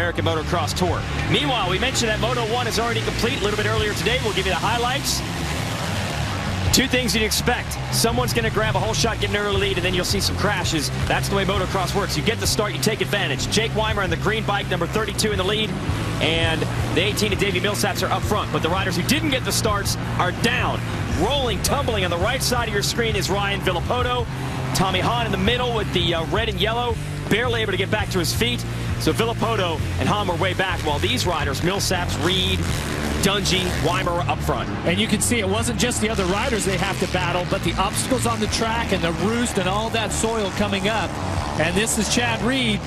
American Motocross Tour. Meanwhile, we mentioned that Moto 1 is already complete a little bit earlier today. We'll give you the highlights. Two things you'd expect. Someone's going to grab a whole shot, get an early lead, and then you'll see some crashes. That's the way motocross works. You get the start, you take advantage. Jake Weimer on the green bike, number 32 in the lead, and the 18 of Davey Millsaps are up front. But the riders who didn't get the starts are down. Rolling, tumbling on the right side of your screen is Ryan Villopoto. Tommy Hahn in the middle with the red and yellow, barely able to get back to his feet. So Villopoto and Hahn were way back, while these riders, Millsaps, Reed, Dungey, Weimer were up front. And you can see it wasn't just the other riders they have to battle, but the obstacles on the track and the roost and all that soil coming up. And this is Chad Reed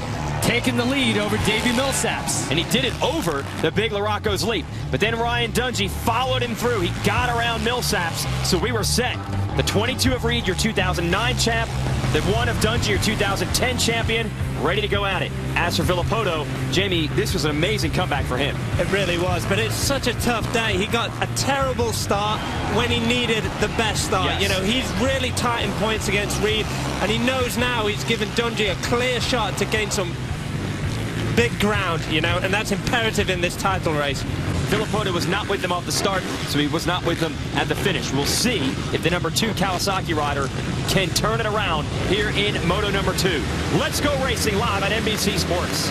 taking the lead over Davey Millsaps. And he did it over the big Larocco's leap. But then Ryan Dungey followed him through. He got around Millsaps, so we were set. The 22 of Reed, your 2009 champ. The 1 of Dungey, your 2010 champion, ready to go at it. As for Villopoto, Jamie, this was an amazing comeback for him. It really was, but it's such a tough day. He got a terrible start when he needed the best start. Yes. You know, he's really tight in points against Reed, and he knows now he's given Dungey a clear shot to gain some big ground, you know, and that's imperative in this title race. Villopoto was not with them off the start, so he was not with them at the finish. We'll see if the number 2 Kawasaki rider can turn it around here in Moto number 2. Let's go racing live on NBC Sports.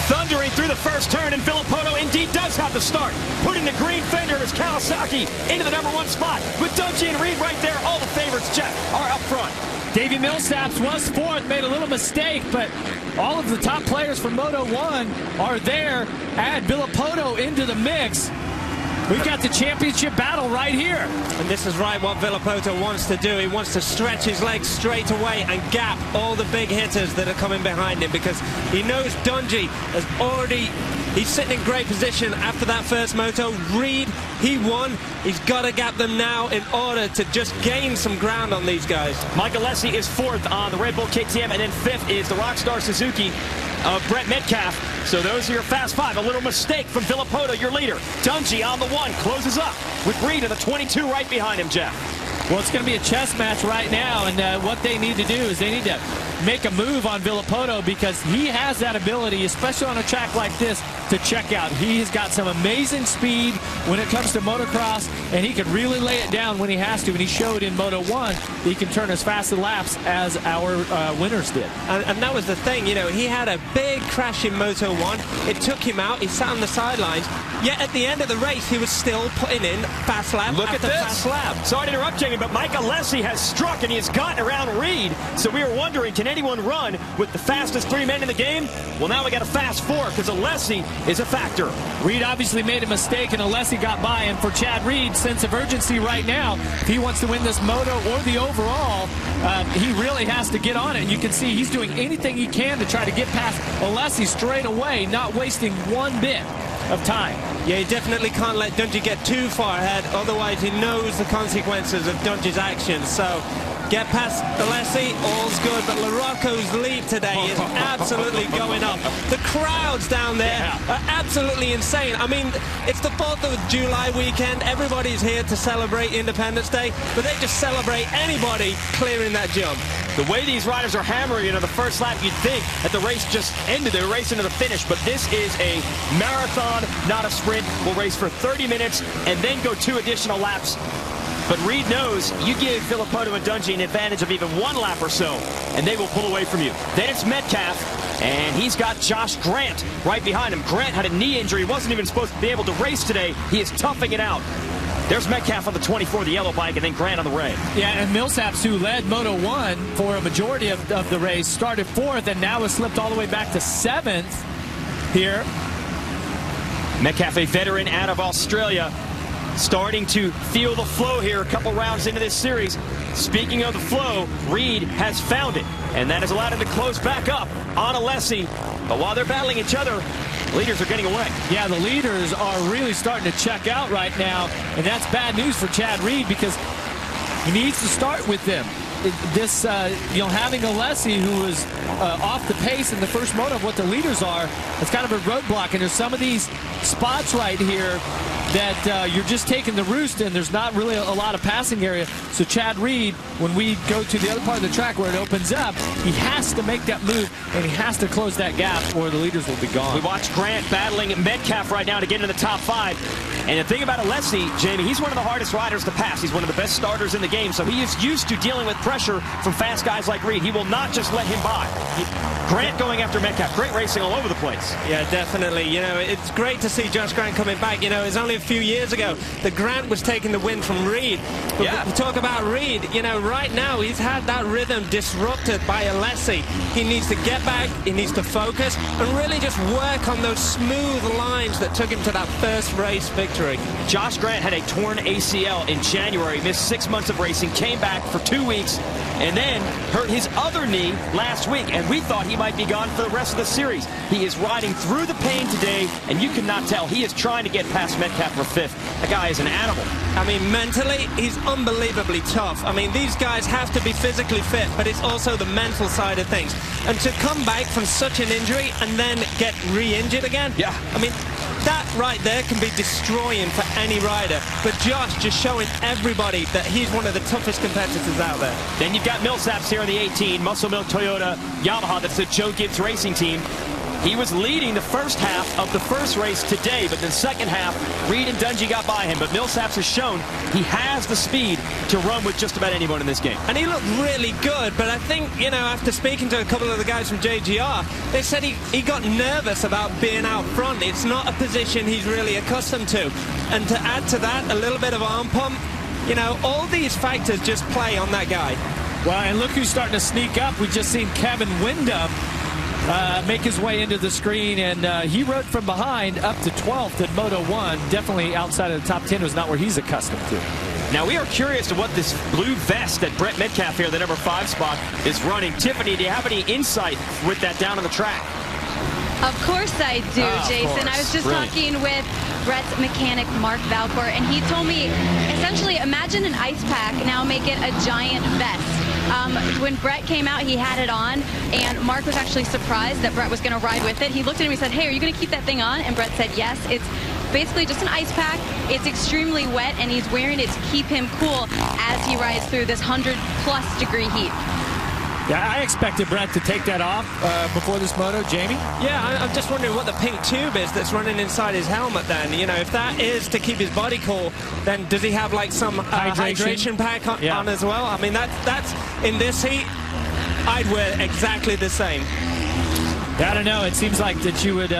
Thundering through the first turn, and Villopoto indeed does have the start, putting the green fender of his Kawasaki into the number 1 spot. With Dungey and Reed right there, all the favorites, Jeff, are up front. Davey Millsaps was 4th, made a little mistake, but all of the top players from Moto 1 are there. Add Villopoto into the mix. We've got the championship battle right here. And this is right what Villopoto wants to do. He wants to stretch his legs straight away and gap all the big hitters that are coming behind him, because he knows Dungey has already, he's sitting in great position after that first moto. Reed, he won. He's got to gap them now in order to just gain some ground on these guys. Mike Alessi is 4th on the Red Bull KTM, and then 5th is the Rockstar Suzuki of Brett Metcalf. So those are your fast 5. A little mistake from Villopoto, your leader. Dungey on the 1, closes up with Reed in the 22 right behind him, Jeff. Well, it's going to be a chess match right now, and what they need to do is they need to make a move on Villopoto, because he has that ability, especially on a track like this, to check out. He has got some amazing speed when it comes to motocross, and he can really lay it down when he has to, and he showed in Moto 1 he can turn as fast laps as our winners did. And that was the thing, you know, he had a big crash in Moto 1. It took him out. He sat on the sidelines. Yet at the end of the race, he was still putting in fast lap after fast lap. Sorry to interrupt, Jamie, but Mike Alessi has struck, and he has gotten around Reed. So we were wondering, can anyone run with the fastest 3 men in the game? Well, now we got a fast 4, because Alessi is a factor. Reed obviously made a mistake, and Alessi got by. And for Chad Reed, sense of urgency right now, if he wants to win this moto or the overall, he really has to get on it. You can see he's doing anything he can to try to get past Alessi straight away, not wasting one bit of time. Yeah, he definitely can't let Dungey get too far ahead, otherwise he knows the consequences of Dungey's actions. So get past Alessi, all's good, but Larocco's lead today is absolutely going up. The crowds down there are absolutely insane. I mean, it's the 4th of July weekend. Everybody's here to celebrate Independence Day, but they just celebrate anybody clearing that jump. The way these riders are hammering into the first lap, you'd think that the race just ended. They're racing to the finish, but this is a marathon, not a sprint. We'll race for 30 minutes and then go 2 additional laps. But Reed knows you give Villopoto and Dungey an advantage of even 1 lap or so, and they will pull away from you. Then it's Metcalf, and he's got Josh Grant right behind him. Grant had a knee injury. He wasn't even supposed to be able to race today. He is toughing it out. There's Metcalf on the 24, the yellow bike, and then Grant on the red. Yeah, and Millsaps, who led Moto 1 for a majority of the race, started 4th and now has slipped all the way back to 7th here. Metcalf, a veteran out of Australia, starting to feel the flow here a couple rounds into this series. Speaking of the flow, Reed has found it, and that has allowed him to close back up on Alessi. But while they're battling each other, leaders are getting away. Yeah, the leaders are really starting to check out right now, and that's bad news for Chad Reed, because he needs to start with them. This, having Alessi, who was off the pace in the first moto of what the leaders are, it's kind of a roadblock. And there's some of these spots right here that you're just taking the roost and there's not really a lot of passing area. So Chad Reed, when we go to the other part of the track where it opens up, he has to make that move and he has to close that gap or the leaders will be gone. We watch Grant battling Metcalf right now to get into the top 5. And the thing about Alessi, Jamie, he's one of the hardest riders to pass. He's one of the best starters in the game, so he is used to dealing with pressure from fast guys like Reed. He will not just let him by. Grant going after Metcalf. Great racing all over the place. Yeah, definitely. You know, it's great to see Josh Grant coming back. You know, it's only a few years ago that Grant was taking the win from Reed. But yeah. we talk about Reed, you know, right now he's had that rhythm disrupted by Alessi. He needs to get back, he needs to focus, and really just work on those smooth lines that took him to that first race victory. Josh Grant had a torn ACL in January, missed 6 months of racing, came back for 2 weeks, and then hurt his other knee last week, and we thought he might be gone for the rest of the series. He is riding through the pain today, and you cannot tell. He is trying to get past Metcalf for 5th. That guy is an animal. I mean, mentally, he's unbelievably tough. I mean, these guys have to be physically fit, but it's also the mental side of things. And to come back from such an injury and then get re-injured again, yeah. I mean, that right there can be destroying for any rider. But Josh just showing everybody that he's one of the toughest competitors out there. Then you've got Millsaps here in the 18, Muscle Milk Toyota Yamaha. That's the Joe Gibbs Racing Team. He was leading the first half of the first race today, but the second half, Reed and Dungey got by him. But Millsaps has shown he has the speed to run with just about anyone in this game. And he looked really good, but I think, you know, after speaking to a couple of the guys from JGR, they said he got nervous about being out front. It's not a position he's really accustomed to. And to add to that, a little bit of arm pump, you know, all these factors just play on that guy. Well, and look who's starting to sneak up. We've just seen Kevin Windham make his way into the screen, and he rode from behind up to 12th at Moto 1. Definitely outside of the top 10 was not where he's accustomed to. Now, we are curious to what this blue vest that Brett Metcalf here, the number 5 spot, is running. Tiffany, do you have any insight with that down on the track? Of course I do, Jason. I was just talking with Brett's mechanic, Mark Valcourt, and he told me, essentially, imagine an ice pack, now make it a giant vest. When Brett came out, he had it on, and Mark was actually surprised that Brett was going to ride with it. He looked at him and said, hey, are you going to keep that thing on? And Brett said, yes. It's basically just an ice pack. It's extremely wet, and he's wearing it to keep him cool as he rides through this 100+ degree heat. Yeah, I expected Brett to take that off before this moto. Jamie? Yeah, I'm just wondering what the pink tube is that's running inside his helmet then. You know, if that is to keep his body cool, then does he have like some hydration pack on as well? I mean, that's in this heat, I'd wear exactly the same. I don't know. It seems like that you would,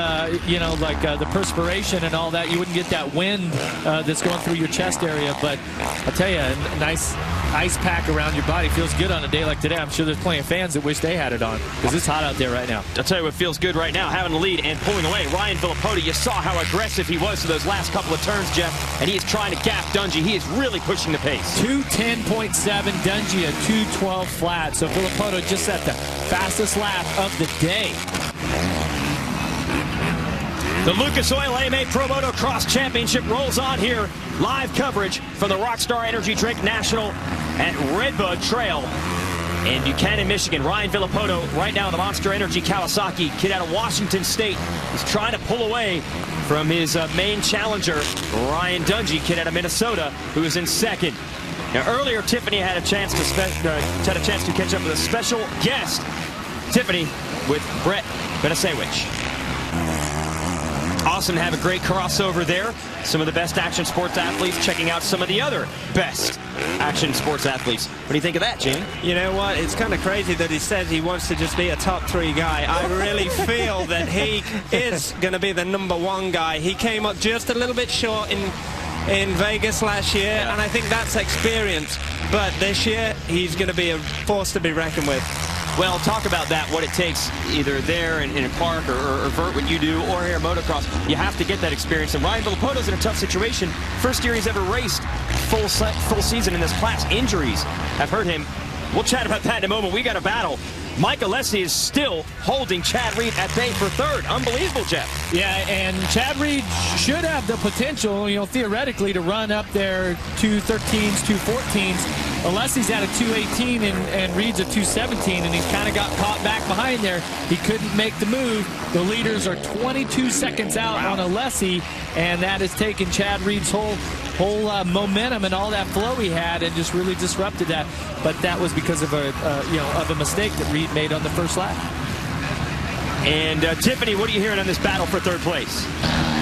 you know, like the perspiration and all that, you wouldn't get that wind that's going through your chest area. But I'll tell you, a nice ice pack around your body feels good on a day like today. I'm sure there's plenty of fans that wish they had it on because it's hot out there right now. I'll tell you what feels good right now, having the lead and pulling away. Ryan Villopoto, you saw how aggressive he was to those last couple of turns, Jeff, and he is trying to gap Dungey. He is really pushing the pace. 2:10.7, Dungey a 2:12 flat. So Villopoto just at the fastest lap of the day. The Lucas Oil AMA Pro Motocross Championship rolls on here. Live coverage from the Rockstar Energy Drink National at Redbud Trail in Buchanan, Michigan. Ryan Villopoto right now in the Monster Energy Kawasaki. Kid out of Washington State. He's trying to pull away from his main challenger, Ryan Dungey, kid out of Minnesota, who is in second. Now, earlier, Tiffany had a chance to catch up with a special guest. Tiffany with Brett Benasewicz. Awesome to have a great crossover there. Some of the best action sports athletes checking out some of the other best action sports athletes. What do you think of that, Jamie? You know what? It's kind of crazy that he says he wants to just be a top 3 guy. I really feel that he is going to be the #1 guy. He came up just a little bit short in Vegas last year, and I think that's experience. But this year, he's going to be a force to be reckoned with. Well, talk about that, what it takes either there in a park or Vert, what you do, or here at Motocross. You have to get that experience. And Ryan Villopoto's in a tough situation. First year he's ever raced full season in this class. Injuries have hurt him. We'll chat about that in a moment. We got a battle. Mike Alessi is still holding Chad Reed at bay for 3rd. Unbelievable, Jeff. Yeah, and Chad Reed should have the potential, you know, theoretically to run up there 213s, 214s. Alessi's at a 2:18 and Reed's a 2:17, and he's kind of got caught back behind there. He couldn't make the move. The leaders are 22 seconds out on Alessi, and that has taken Chad Reed's whole momentum and all that flow he had and just really disrupted that. But that was because of a mistake that Reed made on the first lap. And Tiffany, what are you hearing on this battle for third place?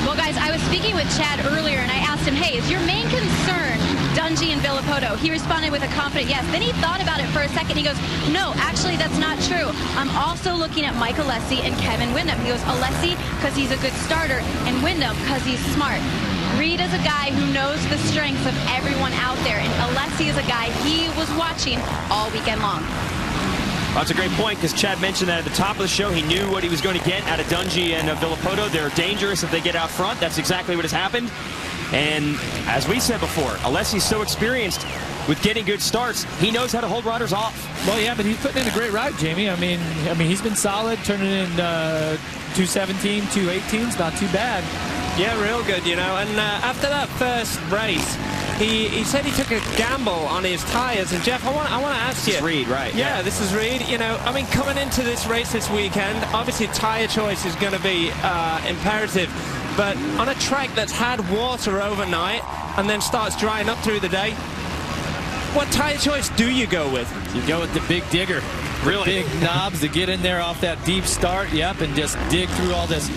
Well, guys, I was speaking with Chad earlier, and I asked him, hey, is your main concern Dungey and Villopoto? He responded with a confident yes. Then he thought about it for a second. He goes, no, actually, that's not true. I'm also looking at Mike Alessi and Kevin Windham. He goes, Alessi, because he's a good starter, and Windham, because he's smart. Reed is a guy who knows the strengths of everyone out there, and Alessi is a guy he was watching all weekend long. That's a great point, because Chad mentioned that at the top of the show. He knew what he was going to get out of Dungey and Villopoto. They're dangerous if they get out front. That's exactly what has happened. And as we said before, Alessi's so experienced with getting good starts. He knows how to hold riders off. Well, yeah, but he's putting in a great ride, Jamie. I mean, he's been solid, turning in 2:17, 2:18's not too bad. Yeah, real good, you know. And after that first race, he said he took a gamble on his tires. And Jeff, I want to ask you. This is Reed, right? Yeah, this is Reed. You know, I mean, coming into this race this weekend, obviously tire choice is going to be imperative. But on a track that's had water overnight and then starts drying up through the day, what tire choice do you go with? You go with the big digger. Really? Big knobs to get in there off that deep start. Yep, and just dig through all this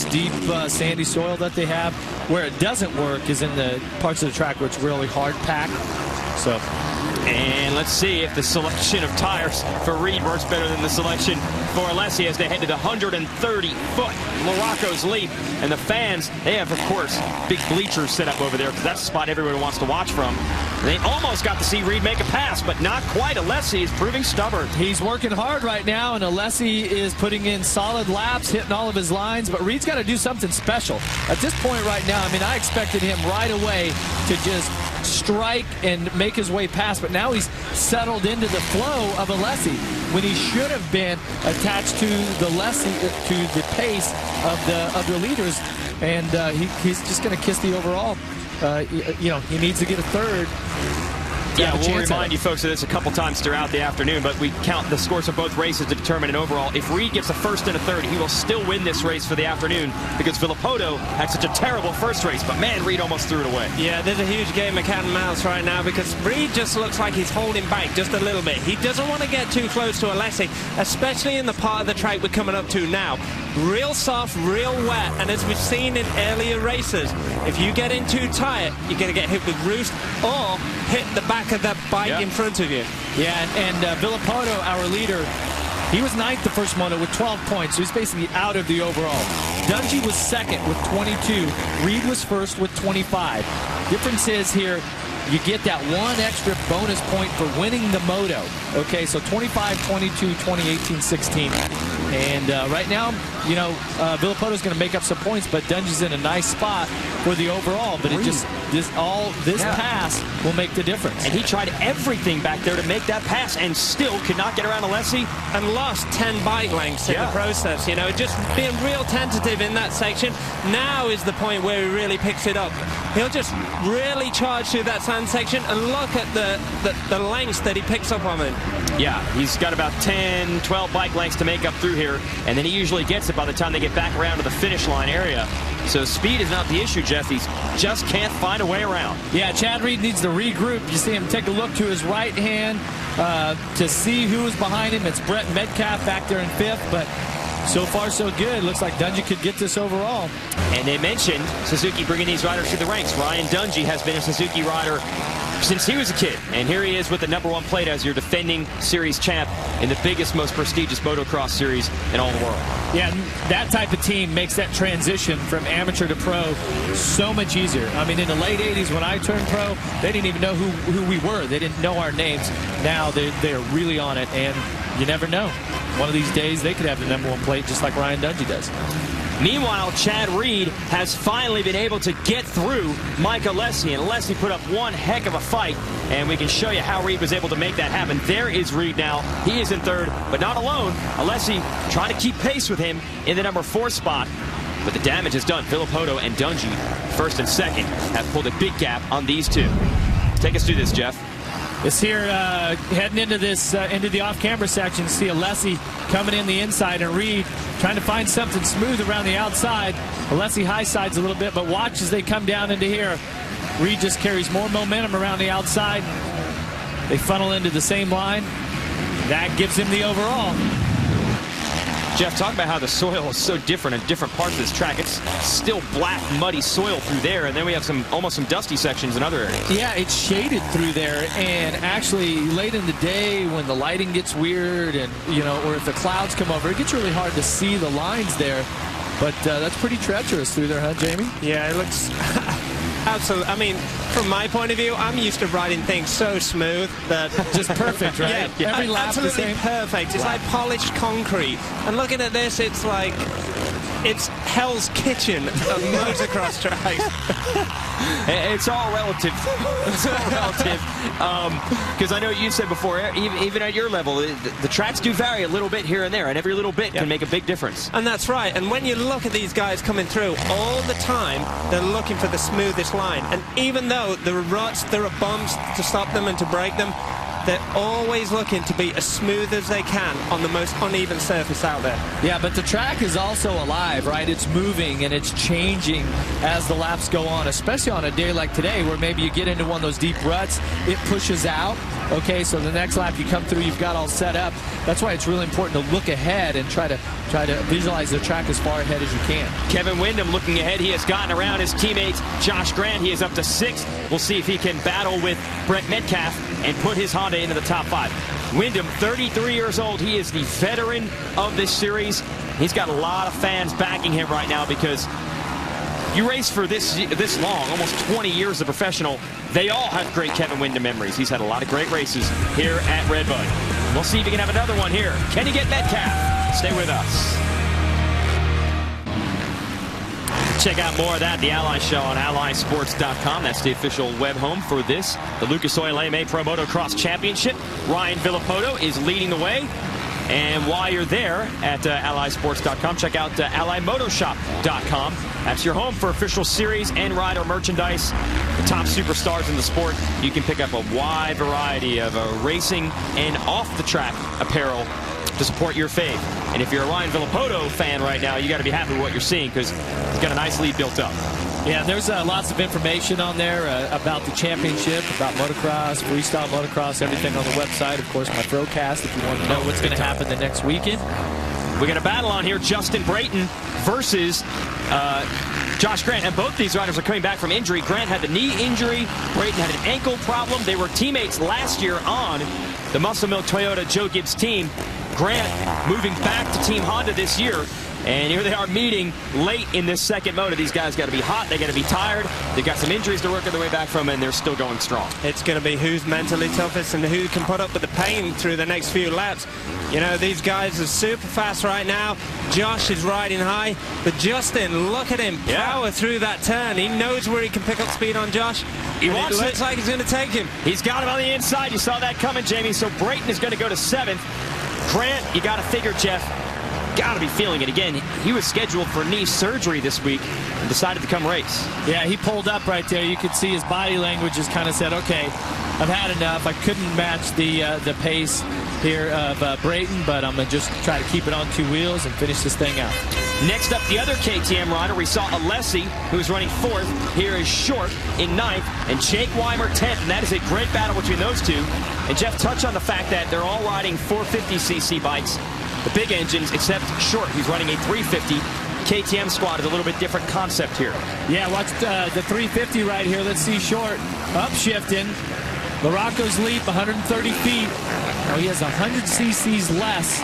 deep sandy soil that they have. Where it doesn't work is in the parts of the track where it's really hard packed. So, and let's see if the selection of tires for Reed works better than the selection for Alessi as they head to the 130-foot Morocco's Leap. And the fans, they have, of course, big bleachers set up over there because that's the spot everyone wants to watch from. They almost got to see Reed make a pass, but not quite. Alessi is proving stubborn. He's working hard right now, and Alessi is putting in solid laps, hitting all of his lines, but Reed's got to do something special. At this point right now, I mean, I expected him right away to just strike and make his way past, but now he's settled into the flow of Alessi when he should have been attached to the pace of the leaders, and he's just going to kiss the overall. He needs to get a third. Yeah, we'll remind you folks of this a couple times throughout the afternoon, but we count the scores of both races to determine an overall. If Reed gets a first and a third, he will still win this race for the afternoon because Villopoto had such a terrible first race, but man, Reed almost threw it away. Yeah, there's a huge game of cat and mouse right now because Reed just looks like he's holding back just a little bit. He doesn't want to get too close to Alessi, especially in the part of the track we're coming up to now. Real soft, real wet, and as we've seen in earlier races, if you get in too tight, you're going to get hit with roost or hit the back of that bike in front of you. Yeah, and Villopoto, our leader, he was ninth the first moto with 12 points, so he's basically out of the overall. Dungey was second with 22. Reed was first with 25. Difference is here, you get that one extra bonus point for winning the moto. Okay, so 25, 22, 20, 18, 16. And right now, you know, Villopoto's going to make up some points, but Dungey's in a nice spot for the overall. But it just, this pass will make the difference. And he tried everything back there to make that pass and still could not get around Alessi. And lost 10 bike lengths in the process. You know, just being real tentative in that section. Now is the point where he really picks it up. He'll just really charge through that sand section and look at the lengths that he picks up on it. Yeah, he's got about 10, 12 bike lengths to make up through here, and then he usually gets it by the time they get back around to the finish line area. So speed is not the issue, Jeff. He just can't find a way around. Yeah, Chad Reed needs to regroup. You see him take a look to his right hand to see who is behind him. It's Brett Metcalf back there in fifth, but so far so good. Looks like Dungey could get this overall. And they mentioned Suzuki bringing these riders through the ranks. Ryan Dungey has been a Suzuki rider since he was a kid, and here he is with the #1 plate as your defending series champ in the biggest, most prestigious motocross series in all the world. Yeah, that type of team makes that transition from amateur to pro so much easier. I mean, in the late 80s when I turned pro, they didn't even know who we were. They didn't know our names. Now they're really on it, and you never know. One of these days they could have the #1 plate just like Ryan Dungey does. Meanwhile, Chad Reed has finally been able to get through Mike Alessi, and Alessi put up one heck of a fight, and we can show you how Reed was able to make that happen. There is Reed now. He is in third, but not alone. Alessi trying to keep pace with him in the #4 spot, but the damage is done. Villopoto and Dungey, first and second, have pulled a big gap on these two. Take us through this, Jeff. It's here heading into this into the off-camera section. See Alessi coming in the inside and Reed trying to find something smooth around the outside. Alessi high sides a little bit, but watch as they come down into here. Reed just carries more momentum around the outside. They funnel into the same line. That gives him the overall. Jeff, talk about how the soil is so different in different parts of this track. It's still black, muddy soil through there, and then we have almost some dusty sections in other areas. Yeah, it's shaded through there, and actually late in the day when the lighting gets weird, and or if the clouds come over, it gets really hard to see the lines there. But that's pretty treacherous through there, huh, Jamie? Yeah, it looks absolutely. I mean, from my point of view, I'm used to riding things so smooth that just perfect, right? Yeah, every lap absolutely the same. Perfect. It's like polished concrete. And looking at this, it's like it's Hell's Kitchen of motocross tracks. It's all relative. It's all relative. Because I know you said before, even at your level, the tracks do vary a little bit here and there, and every little bit can make a big difference. And that's right. And when you look at these guys coming through, all the time, they're looking for the smoothest line. And even though there are ruts, there are bumps to stop them and to break them, they're always looking to be as smooth as they can on the most uneven surface out there. Yeah, but the track is also alive, right? It's moving and it's changing as the laps go on, especially on a day like today where maybe you get into one of those deep ruts, it pushes out. Okay, so the next lap you come through, you've got all set up. That's why it's really important to look ahead and try to visualize the track as far ahead as you can. Kevin Windham looking ahead. He has gotten around his teammate Josh Grant. He is up to 6th. We'll see if he can battle with Brett Metcalf and put his Honda into the top 5. Wyndham, 33 years old. He is the veteran of this series. He's got a lot of fans backing him right now because you race for this long, almost 20 years of professional. They all have great Kevin Windham memories. He's had a lot of great races here at REDBUD. We'll see if he can have another one here. Can he get Metcalf? Stay with us. Check out more of that, the Ally Show on allysports.com. That's the official web home for this, the Lucas Oil AMA Pro Motocross Championship. Ryan Villopoto is leading the way. And while you're there at allysports.com, check out allymotoshop.com. That's your home for official series and rider merchandise. The top superstars in the sport. You can pick up a wide variety of racing and off-the-track apparel to support your fave. And if you're a Ryan Villopoto fan right now, you got to be happy with what you're seeing because he's got a nice lead built up. Yeah, there's lots of information on there about the championship, about motocross, freestyle motocross, everything on the website. Of course, my Throwcast if you want to know what's going to happen the next weekend. We got a battle on here, Justin Brayton versus Josh Grant. And both these riders are coming back from injury. Grant had the knee injury. Brayton had an ankle problem. They were teammates last year on the Muscle Milk Toyota Joe Gibbs team. Grant moving back to Team Honda this year. And here they are meeting late in this second moto. These guys got to be hot. They got to be tired. They've got some injuries to work their way back from, and they're still going strong. It's going to be who's mentally toughest and who can put up with the pain through the next few laps. You know, these guys are super fast right now. Josh is riding high, but Justin, look at him power through that turn. He knows where he can pick up speed on Josh. He wants it. Looks like he's going to take him. He's got him on the inside. You saw that coming, Jamie. So Brayton is going to go to 7th. Grant, you got to figure, Jeff, got to be feeling it again. He was scheduled for knee surgery this week and decided to come race. Yeah, he pulled up right there. You could see his body language has kind of said, okay, I've had enough. I couldn't match the pace here of Brayton, but I'm going to just try to keep it on 2 wheels and finish this thing out. Next up, the other KTM rider, we saw Alessi, who's running 4th. Here is Short in 9th, and Jake Weimer 10th, and that is a great battle between those two. And Jeff, touch on the fact that they're all riding 450cc bikes, the big engines, except Short, who's running a 350. KTM squad is a little bit different concept here. Yeah, watch the 350 right here. Let's see Short upshifting. Larocco's leap, 130 feet. Now he has 100 cc's less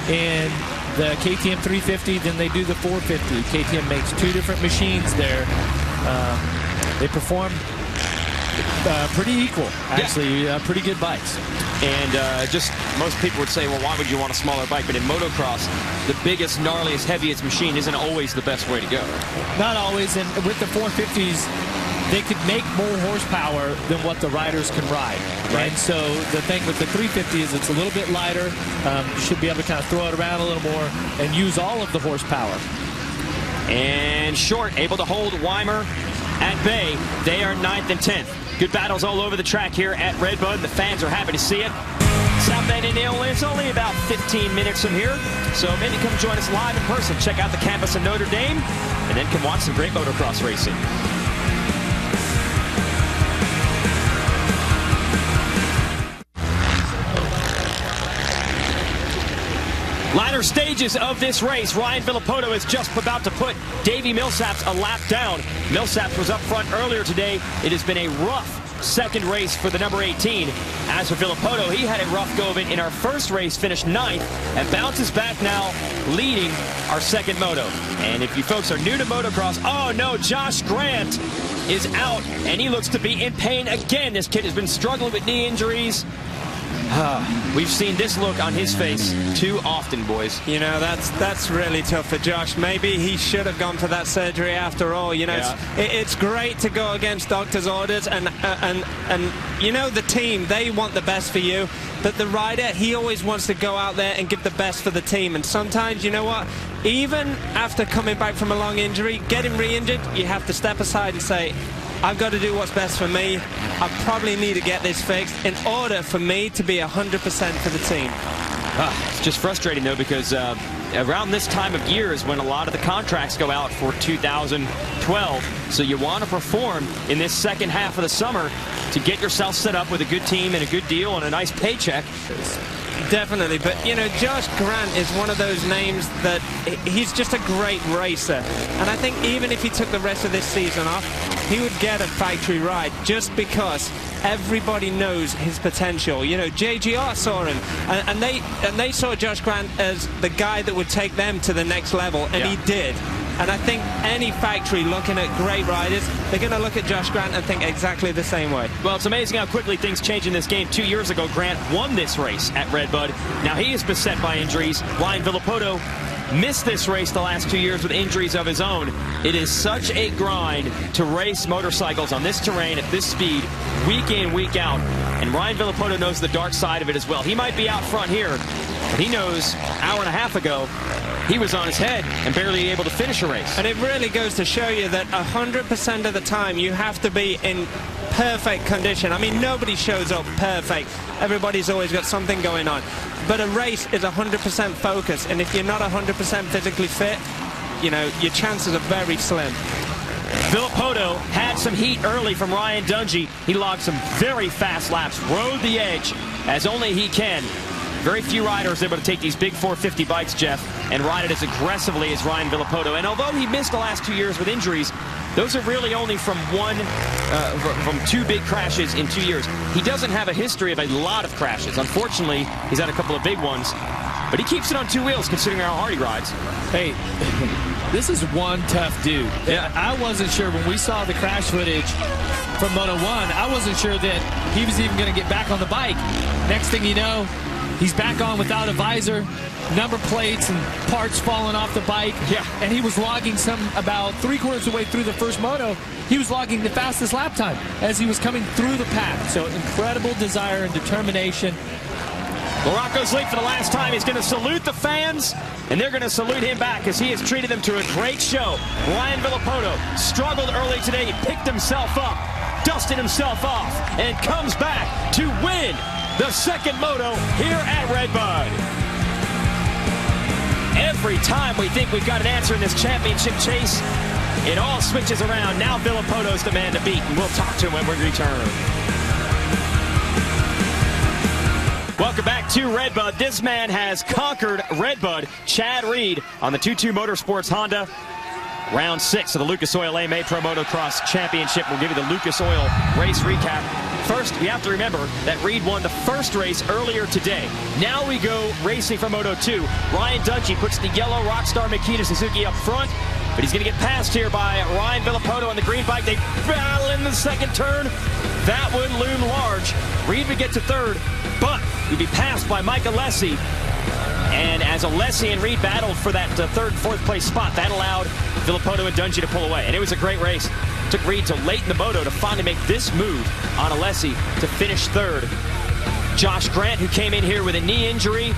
in the KTM 350 than they do the 450. KTM makes 2 different machines there. They perform pretty equal, actually. Pretty good bikes. And just most people would say, well, why would you want a smaller bike? But in motocross, the biggest, gnarliest, heaviest machine isn't always the best way to go. Not always. And with the 450s, they could make more horsepower than what the riders can ride. Right. And so the thing with the 350 is it's a little bit lighter. You should be able to kind of throw it around a little more and use all of the horsepower. And Short able to hold Weimer at bay. They are 9th and 10th. Good battles all over the track here at Redbud. The fans are happy to see it. South Bend, Indiana, it's only about 15 minutes from here, so maybe come join us live in person. Check out the campus in Notre Dame, and then come watch some great motocross racing. Latter stages of this race, Ryan Villopoto is just about to put Davey Millsaps a lap down. Millsaps was up front earlier today. It has been a rough second race for the number 18. As for Villopoto, he had a rough go of it in our first race, finished 9th, and bounces back now, leading our second moto. And if you folks are new to motocross, oh no, Josh Grant is out, and he looks to be in pain again. This kid has been struggling with knee injuries. We've seen this look on his face too often, boys. You know, that's really tough for Josh. Maybe he should have gone for that surgery after all. You know, yeah. it's great to go against doctor's orders, and you know, the team, they want the best for you, but the rider, he always wants to go out there and give the best for the team. And sometimes, you know what, even after coming back from a long injury, getting re-injured, you have to step aside and say, I've got to do what's best for me. I probably need to get this fixed in order for me to be 100% for the team. It's just frustrating, though, because around this time of year is when a lot of the contracts go out for 2012. So you want to perform in this second half of the summer to get yourself set up with a good team and a good deal and a nice paycheck. Definitely, but you know, Josh Grant is one of those names that he's just a great racer, and I think even if he took the rest of this season off, he would get a factory ride just because everybody knows his potential. You know, JGR saw him, and they saw Josh Grant as the guy that would take them to the next level, and he did. And I think any factory looking at great riders, they're going to look at Josh Grant and think exactly the same way. Well, it's amazing how quickly things change in this game. 2 years ago, Grant won this race at Redbud. Now he is beset by injuries. Ryan Villopoto missed this race the last 2 years with injuries of his own. It is such a grind to race motorcycles on this terrain at this speed, week in, week out. And Ryan Villopoto knows the dark side of it as well. He might be out front here, but he knows an hour and a half ago, he was on his head and barely able to finish a race. And it really goes to show you that 100% of the time you have to be in perfect condition. I mean, nobody shows up perfect. Everybody's always got something going on. But a race is 100% focus, and if you're not 100% physically fit, you know, your chances are very slim. Villopoto had some heat early from Ryan Dungey. He logged some very fast laps, rode the edge as only he can. Very few riders able to take these big 450 bikes, Jeff, and ride it as aggressively as Ryan Villopoto. And although he missed the last 2 years with injuries, those are really only from from 2 big crashes in 2 years. He doesn't have a history of a lot of crashes. Unfortunately, he's had a couple of big ones, but he keeps it on 2 wheels considering how hard he rides. Hey, this is one tough dude. Yeah. I wasn't sure when we saw the crash footage from Moto 1, I wasn't sure that he was even going to get back on the bike. Next thing you know, he's back on without a visor, number plates and parts falling off the bike. Yeah. And he was logging about 3/4 of the way through the first moto. He was logging the fastest lap time as he was coming through the pack. So incredible desire and determination. Morocco's late for the last time. He's going to salute the fans, and they're going to salute him back as he has treated them to a great show. Ryan Villopoto struggled early today. He picked himself up, dusted himself off, and comes back to win the second moto here at Redbud. Every time we think we've got an answer in this championship chase, it all switches around. Now Villopoto's the man to beat, and we'll talk to him when we return. Welcome back to Redbud. This man has conquered Redbud. Chad Reed on the 2-2 Motorsports Honda. Round 6 of the Lucas Oil AMA Pro Motocross Championship. We'll give you the Lucas Oil race recap. First, we have to remember that Reed won the first race earlier today. Now we go racing for Moto 2. Ryan Dungey puts the yellow Rockstar Makita Suzuki up front, but he's going to get passed here by Ryan Villopoto on the green bike. They battle in the second turn. That would loom large. Reed would get to third, but he'd be passed by Mike Alessi. And as Alessi and Reed battled for that third and fourth place spot, that allowed Villopoto and Dungey to pull away. And it was a great race. It took Reed till late in the moto to finally make this move on Alessi to finish third. Josh Grant, who came in here with a knee injury,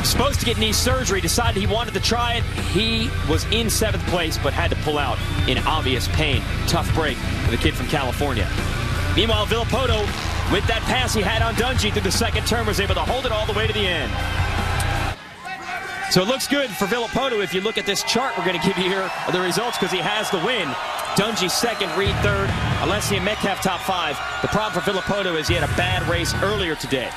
supposed to get knee surgery, decided he wanted to try it. He was in 7th place, but had to pull out. in obvious pain. Tough break for the kid from California. Meanwhile, Villopoto, with that pass he had on Dungey through the second turn, was able to hold it all the way to the end. So it looks good for Villopoto. If you look at this chart, we're going to give you here the results because he has the win. Dungey second, Reed third, Alessi and Metcalf top 5. The problem for Villopoto is he had a bad race earlier today.